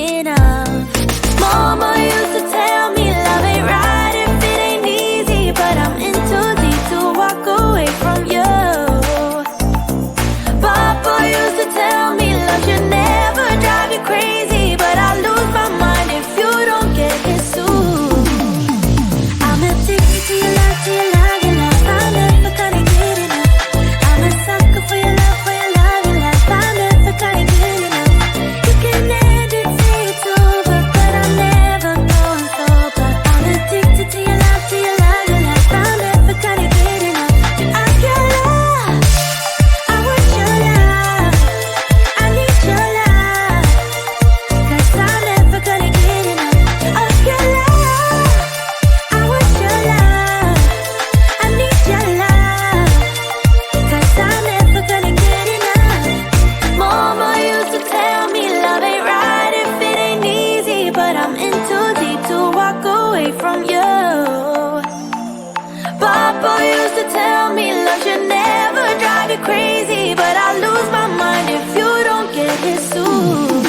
enough. Mama used to tell me love ain't right if it ain't easy, but I'm in too deep to walk away from you. Papa used to tell me love should never drive you crazy, but I lose my mind if you don't get it soon. I'm addicted to your love, to your love, your love. I'm never gonna get enough. I'm a sucker for your love, for your love, your love. I'm never gonna get enough. You can end it, say it's over, but I'm never going sober. I'm addicted to your love, to your love, your love. I'm never gonna get enough. I your love, I want your love, I need your love, 'cause I'm never gonna get enough of your love. I want your love, I need your love, 'cause I'm never gonna get enough. Mama used to tell me love ain't right if it ain't easy, but I'm in too deep to walk away from you. Papa used to tell me love should never drive you crazy, but I lose my mind if you don't get it soon.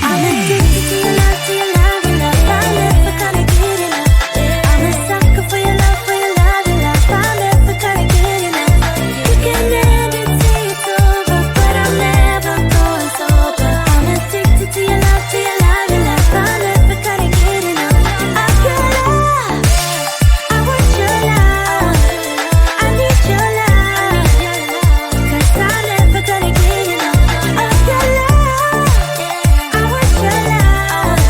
I'm addicted to your love, to your love, your love. I'm never gonna get enough. I'm a sucker for your love, for your love, your love. I'm never gonna get enough. You can end it, say it's over, but I'm never going sober. I'm addicted to your love, to your love, your love. I'm never gonna get enough of your love. I want your love, I need your love, 'cause I'm never gonna get enough of your love. I want your love,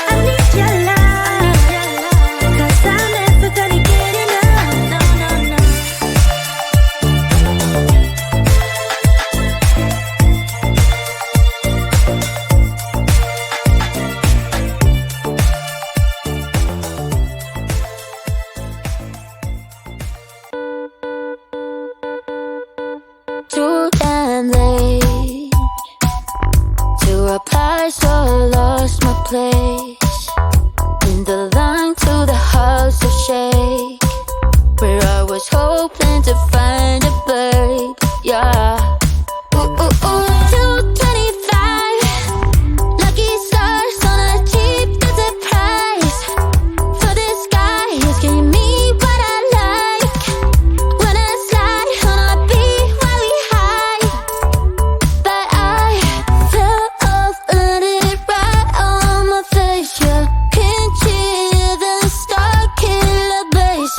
I need your love, 'cause I'm never gonna get enough. No, no, no. Too damn late to apply, so I lost my place in the line to the house of shake, where I was hoping to find a babe. Yeah. Ooh, ooh, ooh. 225 lucky stars on a cheap visit price, for this guy is giving me what I like. When I slide on a beat while we high, but I fell off, let it right on my face. Yeah, can't hear the star killer bass.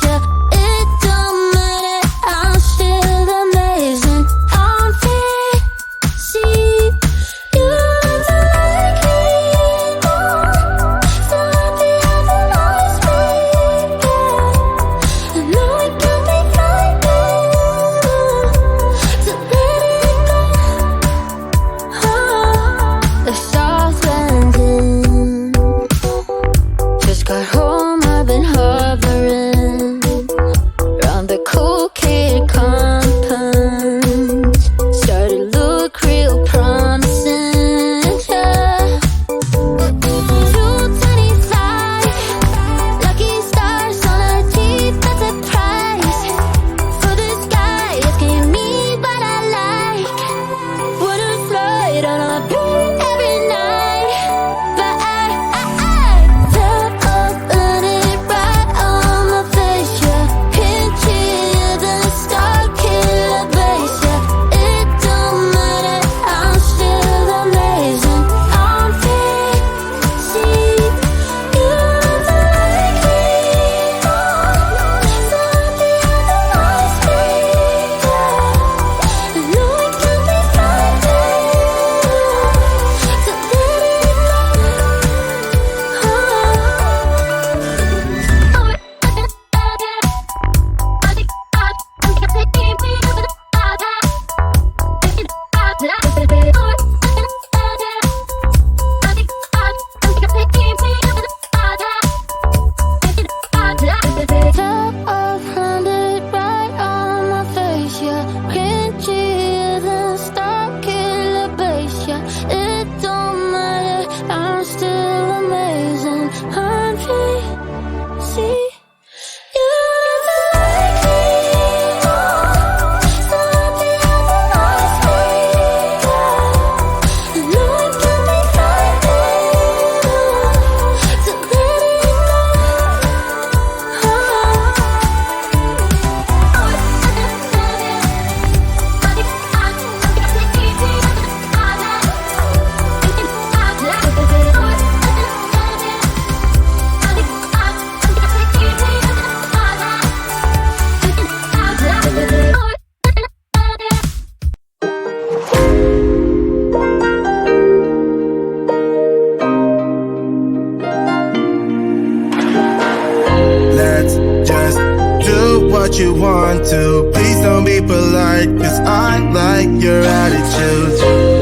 what you want to. Please don't be polite, cause I like your attitude.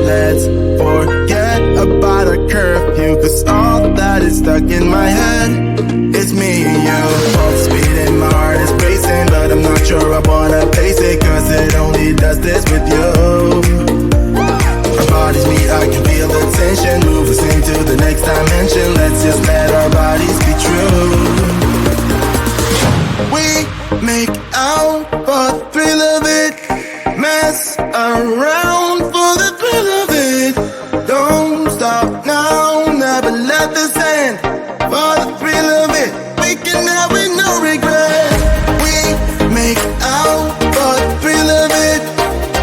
Let's forget about a curfew, cause all that is stuck in my head. It's me and you, both speed and my heart is racing, but I'm not sure I wanna pace it, cause it only does this with you. Our bodies meet, I can feel the tension, move us into the next dimension. Let's just let our bodies be true. We make out for the thrill of it, mess around for the thrill of it. Don't stop now, never let this end. For the thrill of it, we can have it, no regret. We make out for the thrill of it,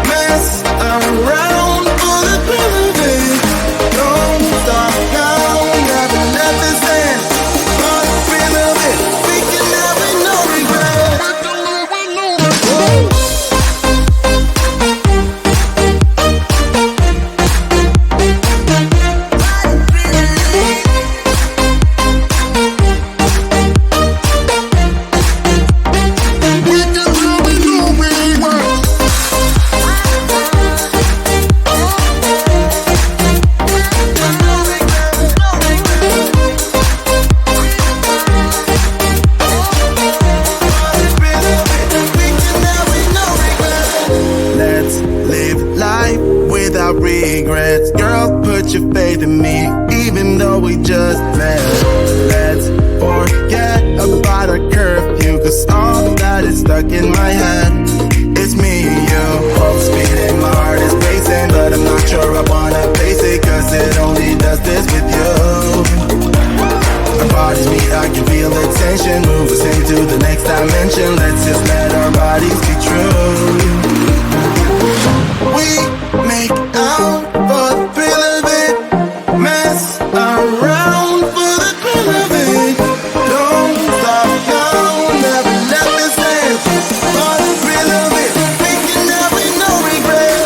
mess around for the thrill of it. Don't stop now, never let this end. For the thrill of it, we can have it, no regret. Let's live life without regrets. Girl, put your faith in me, even though we just met. Let's forget about a curfew, cause all that is stuck in my head. It's me and you, both speed and my heart is racing, but I'm not sure I wanna face it, cause it only does this with you. Our bodies meet, I can feel the tension, move us into the next dimension. Let's just let our bodies be true. We make out for the thrill of it, mess around for the thrill of it. Don't stop now, never let this end. For the thrill of it, we can have it, no regret.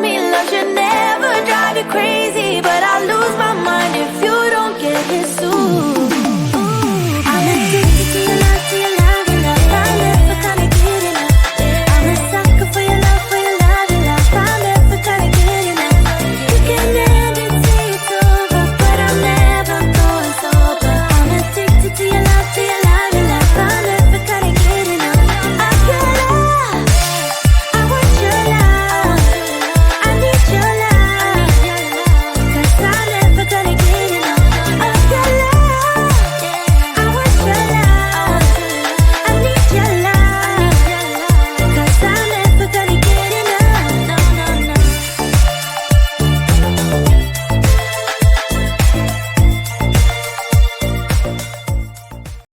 me love should never drive you crazy, but I lose my mind if you don't get it soon.